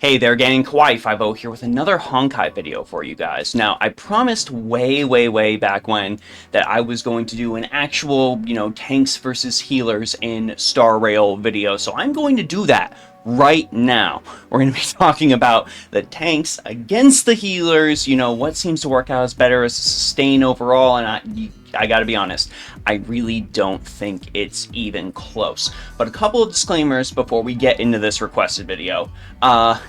Hey there gang, Kawaii50 here with another Honkai video for you guys. Now, I promised way back when that I was going to do an actual, tanks versus healers in Star Rail video, so I'm going to do that right now. We're going to be talking about the tanks against the healers, what seems to work out as better as a sustain overall, and I gotta be honest, I really don't think it's even close. But a couple of disclaimers before we get into this requested video.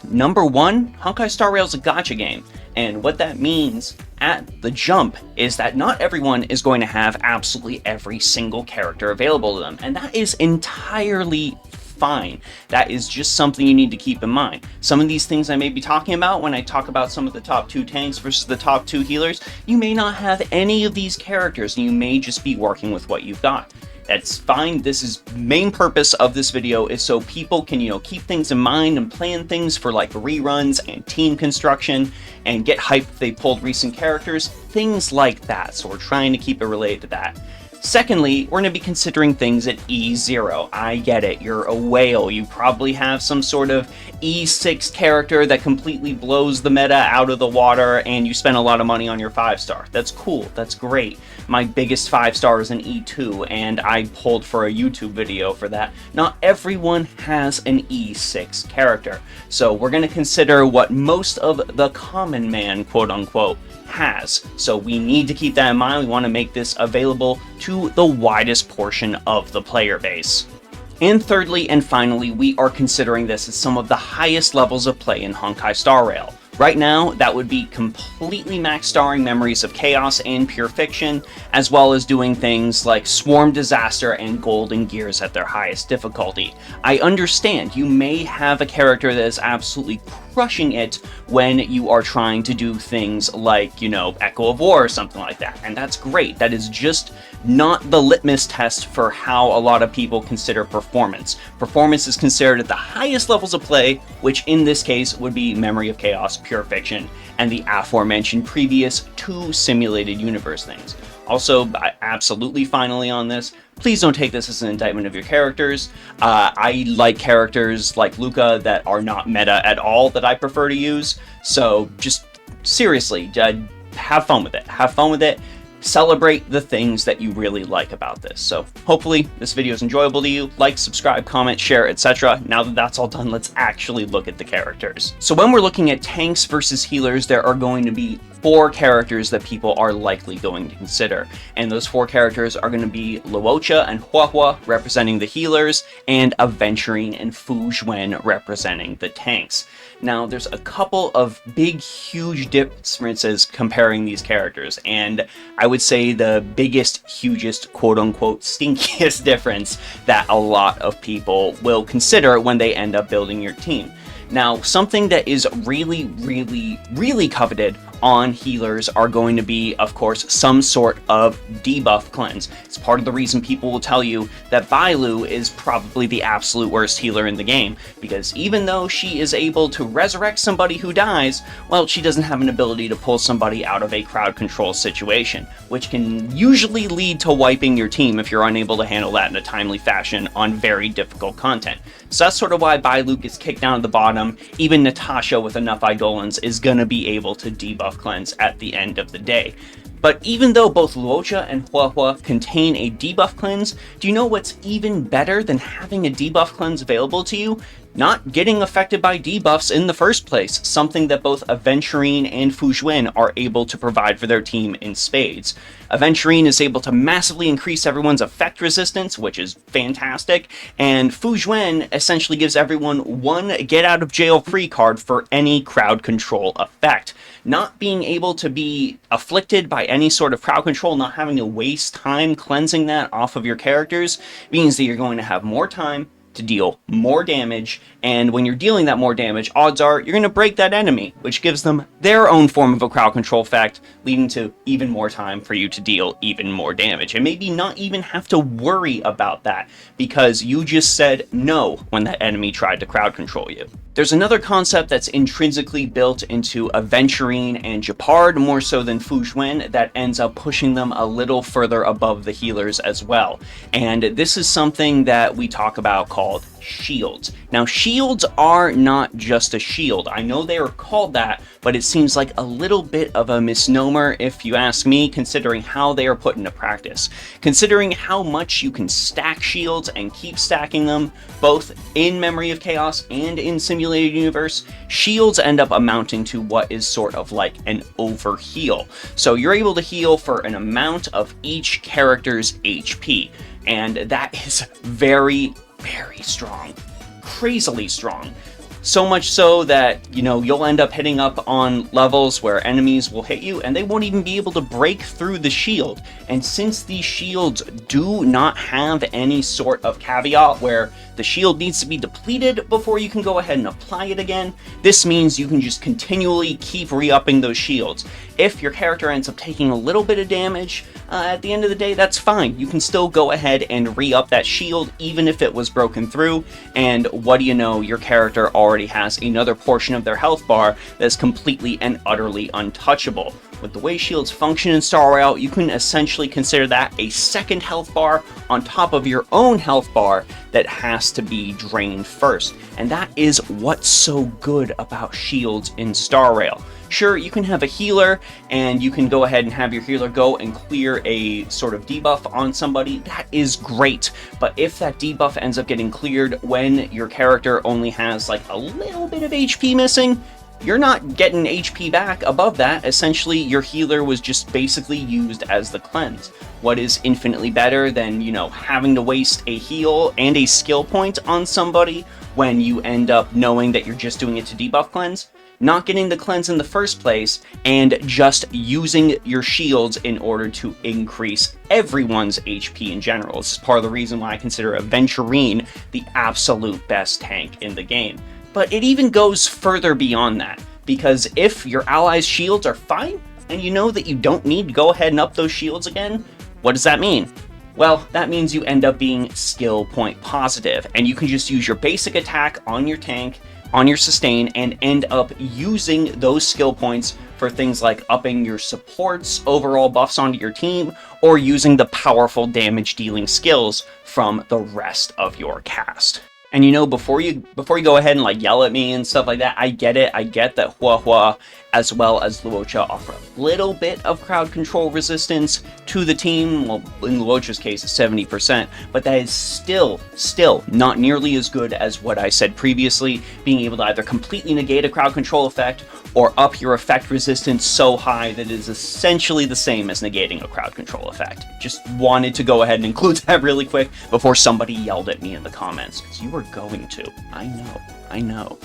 Number one, Honkai Star Rail is a gacha game, and what that means at the jump is that not everyone is going to have absolutely every single character available to them, and that is entirely fine. That is just something you need to keep in mind. Some of these things I may be talking about when I talk about some of the top 2 tanks versus the top 2 healers, you may not have any of these characters and you may just be working with what you've got. That's fine. This is main purpose of this video is so people can, keep things in mind and plan things for like reruns and team construction and get hyped if they pulled recent characters, things like that. So we're trying to keep it related to that. Secondly, we're going to be considering things at E0. I get it, you're a whale, you probably have some sort of E6 character that completely blows the meta out of the water and you spend a lot of money on your 5-star. That's cool, that's great. My biggest 5-star is an E2 and I pulled for a YouTube video for that. Not everyone has an E6 character. So we're going to consider what most of the common man, quote unquote, has. So we need to keep that in mind. We want to make this available to the widest portion of the player base. And thirdly and finally, we are considering this as some of the highest levels of play in Honkai Star Rail. Right now, that would be completely max starring Memories of Chaos and Pure Fiction, as well as doing things like Swarm Disaster and Golden Gears at their highest difficulty. I understand you may have a character that is absolutely crushing it when you are trying to do things like, Echo of War or something like that, and that's great. That is just not the litmus test for how a lot of people consider performance. Performance is considered at the highest levels of play, which in this case would be Memory of Chaos, Pure Fiction, and the aforementioned previous 2 simulated universe things. Also, absolutely finally on this, please don't take this as an indictment of your characters. I like characters like Luca that are not meta at all that I prefer to use, so just seriously, have fun with it. Have fun with it. Celebrate the things that you really like about this. So hopefully this video is enjoyable to you. Like, subscribe, comment, share, etc. Now that that's all done, let's actually look at the characters. So when we're looking at tanks versus healers, there are going to be 4 characters that people are likely going to consider. And those 4 characters are going to be Luocha and Huahua representing the healers, and Aventurine and Fuzhuan representing the tanks. Now, there's a couple of big, huge differences comparing these characters, and I would say the biggest, hugest, quote-unquote, stinkiest difference that a lot of people will consider when they end up building your team. Now, something that is really coveted on healers are going to be, of course, some sort of debuff cleanse. It's part of the reason people will tell you that Bailu is probably the absolute worst healer in the game, because even though she is able to resurrect somebody who dies, well, she doesn't have an ability to pull somebody out of a crowd control situation, which can usually lead to wiping your team if you're unable to handle that in a timely fashion on very difficult content. So that's sort of why Bailu gets kicked down to the bottom. Even Natasha with enough Eidolons is going to be able to debuff cleanse at the end of the day. But even though both Luocha and Huahua contain a debuff cleanse, do you know what's even better than having a debuff cleanse available to you? Not getting affected by debuffs in the first place, something that both Aventurine and Fuzhuan are able to provide for their team in spades. Aventurine is able to massively increase everyone's effect resistance, which is fantastic, and Fuzhuan essentially gives everyone one get-out-of-jail-free card for any crowd control effect. Not being able to be afflicted by any sort of crowd control, not having to waste time cleansing that off of your characters, means that you're going to have more time to deal more damage, and when you're dealing that more damage, odds are you're going to break that enemy, which gives them their own form of a crowd control effect, leading to even more time for you to deal even more damage, and maybe not even have to worry about that, because you just said no when that enemy tried to crowd control you. There's another concept that's intrinsically built into Aventurine and Gepard, more so than Fuzhuan, that ends up pushing them a little further above the healers as well. And this is something that we talk about called shields. Now, shields are not just a shield. I know they are called that, but it seems like a little bit of a misnomer if you ask me, considering how they are put into practice. Considering how much you can stack shields and keep stacking them, both in Memory of Chaos and in Simulated Universe, shields end up amounting to what is sort of like an overheal. So you're able to heal for an amount of each character's HP, and that is very, very strong. Crazily strong. So much so that, you know, you'll end up hitting up on levels where enemies will hit you and they won't even be able to break through the shield. And since these shields do not have any sort of caveat where the shield needs to be depleted before you can go ahead and apply it again, this means you can just continually keep re-upping those shields. If your character ends up taking a little bit of damage, at the end of the day, that's fine. You can still go ahead and re-up that shield even if it was broken through, and what do you know, your character already has another portion of their health bar that's completely and utterly untouchable. With the way shields function in Star Rail, you can essentially consider that a second health bar on top of your own health bar that has to be drained first. And that is what's so good about shields in Star Rail. Sure, you can have a healer, and you can go ahead and have your healer go and clear a sort of debuff on somebody. That is great, but if that debuff ends up getting cleared when your character only has like a little bit of HP missing, you're not getting HP back above that. Essentially, your healer was just basically used as the cleanse. What is infinitely better than, you know, having to waste a heal and a skill point on somebody when you end up knowing that you're just doing it to debuff cleanse? Not getting the cleanse in the first place, and just using your shields in order to increase everyone's HP in general. This is part of the reason why I consider Aventurine the absolute best tank in the game. But it even goes further beyond that, because if your allies' shields are fine, and you know that you don't need to go ahead and up those shields again, what does that mean? Well, that means you end up being skill point positive, and you can just use your basic attack on your tank, on your sustain, and end up using those skill points for things like upping your support's overall buffs onto your team, or using the powerful damage dealing skills from the rest of your cast. And you know, before you go ahead and like yell at me and stuff like that, I get it. I get that Hua as well as Luocha offer a little bit of crowd control resistance to the team. Well, in Luocha's case, it's 70%, but that is still not nearly as good as what I said previously, being able to either completely negate a crowd control effect or up your effect resistance so high that it is essentially the same as negating a crowd control effect. Just wanted to go ahead and include that really quick before somebody yelled at me in the comments, because you were going to. I know.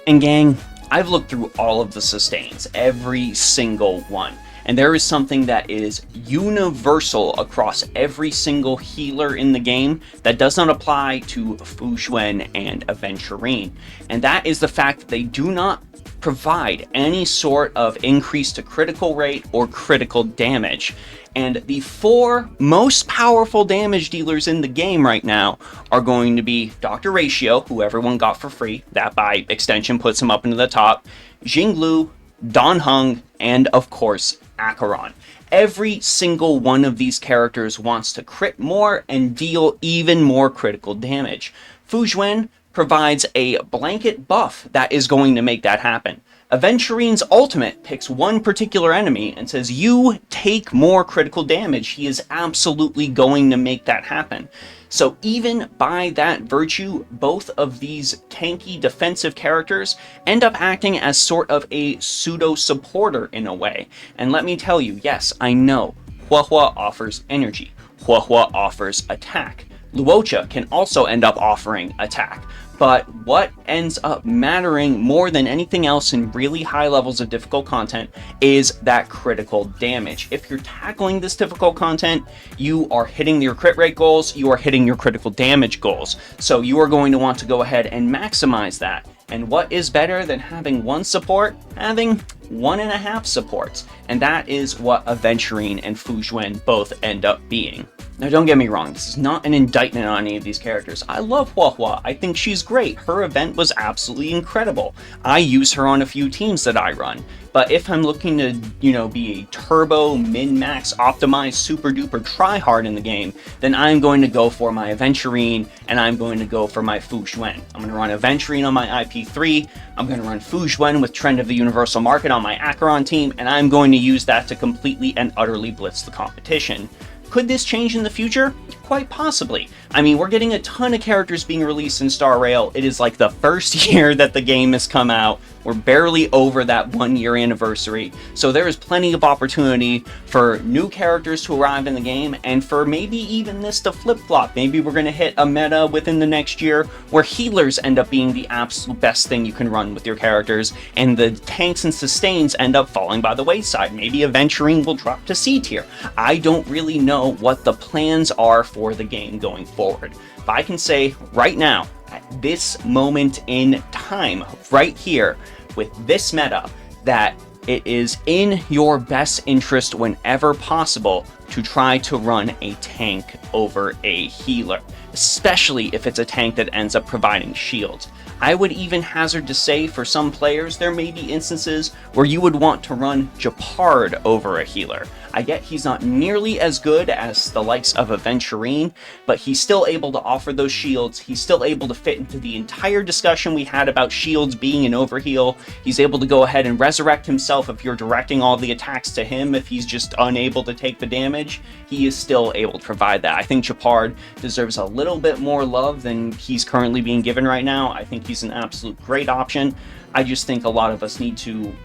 And gang, I've looked through all of the sustains, every single one, and there is something that is universal across every single healer in the game that does not apply to Fuxuan and Aventurine, and that is the fact that they do not provide any sort of increase to critical rate or critical damage. And the four most powerful damage dealers in the game right now are going to be Dr. Ratio, who everyone got for free, that by extension puts him up into the top, Jinglu, Dan Heng, and of course, Acheron. Every single one of these characters wants to crit more and deal even more critical damage. Fuxuan provides a blanket buff that is going to make that happen. Aventurine's ultimate picks one particular enemy and says, you take more critical damage. He is absolutely going to make that happen. So even by that virtue, both of these tanky defensive characters end up acting as sort of a pseudo-supporter in a way. And let me tell you, yes, I know, Hua offers energy. Hua offers attack. Luocha can also end up offering attack. But what ends up mattering more than anything else in really high levels of difficult content is that critical damage. If you're tackling this difficult content, you are hitting your crit rate goals, you are hitting your critical damage goals. So you are going to want to go ahead and maximize that. And what is better than having one support? Having 1.5 supports. And that is what Aventurine and Fuxuan both end up being. Now don't get me wrong, this is not an indictment on any of these characters. I love Hua Hua, I think she's great. Her event was absolutely incredible. I use her on a few teams that I run. But if I'm looking to, be a turbo, min-max, optimized, super-duper try-hard in the game, then I'm going to go for my Aventurine, and I'm going to go for my Fu Xuan. I'm going to run Aventurine on my IP3, I'm going to run Fu Xuan with Trend of the Universal Market on my Acheron team, and I'm going to use that to completely and utterly blitz the competition. Could this change in the future? Quite possibly. I mean, we're getting a ton of characters being released in Star Rail. It is like the first year that the game has come out. We're barely over that 1-year anniversary. So there is plenty of opportunity for new characters to arrive in the game, and for maybe even this to flip-flop. Maybe we're going to hit a meta within the next year where healers end up being the absolute best thing you can run with your characters, and the tanks and sustains end up falling by the wayside. Maybe Aventurine will drop to C tier. I don't really know what the plans are for the game going forward. But I can say right now, at this moment in time, right here, with this meta, that it is in your best interest whenever possible to try to run a tank over a healer, especially if it's a tank that ends up providing shields. I would even hazard to say for some players there may be instances where you would want to run Japard over a healer. I get he's not nearly as good as the likes of Aventurine, but he's still able to offer those shields. He's still able to fit into the entire discussion we had about shields being an overheal. He's able to go ahead and resurrect himself if you're directing all the attacks to him. If he's just unable to take the damage, he is still able to provide that. I think Japard deserves a little bit more love than he's currently being given right now. I think he's an absolute great option. I just think a lot of us need to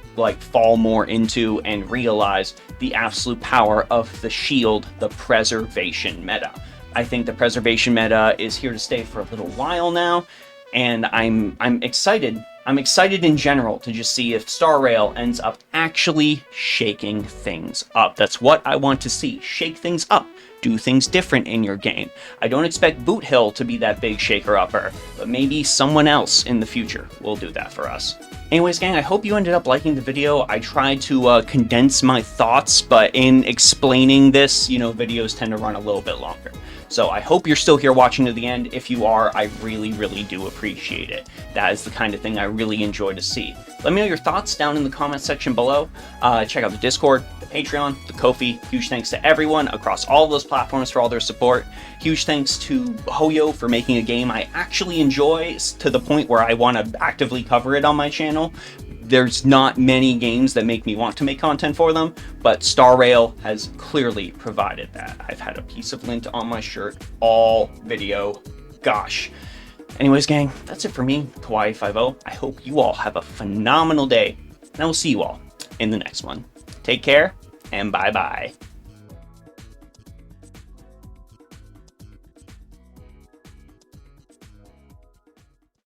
fall more into and realize the absolute power of the shield, the preservation meta. I think the preservation meta is here to stay for a little while now, and I'm excited. I'm excited in general to just see if Star Rail ends up actually shaking things up. That's what I want to see. Shake things up. Do things different in your game. I don't expect Boot Hill to be that big shaker-upper, but maybe someone else in the future will do that for us. Anyways, gang, I hope you ended up liking the video. I tried to condense my thoughts, but in explaining this, videos tend to run a little bit longer. So I hope you're still here watching to the end. If you are, I really, really do appreciate it. That is the kind of thing I really enjoy to see. Let me know your thoughts down in the comment section below. Check out the Discord, the Patreon, the Ko-fi. Huge thanks to everyone across all of those platforms for all their support. Huge thanks to Hoyo for making a game I actually enjoy to the point where I want to actively cover it on my channel. There's not many games that make me want to make content for them, but Star Rail has clearly provided that. I've had a piece of lint on my shirt all video. Gosh. Anyways, gang, that's it for me, Kawaii50. I hope you all have a phenomenal day, and I will see you all in the next one. Take care, and bye-bye.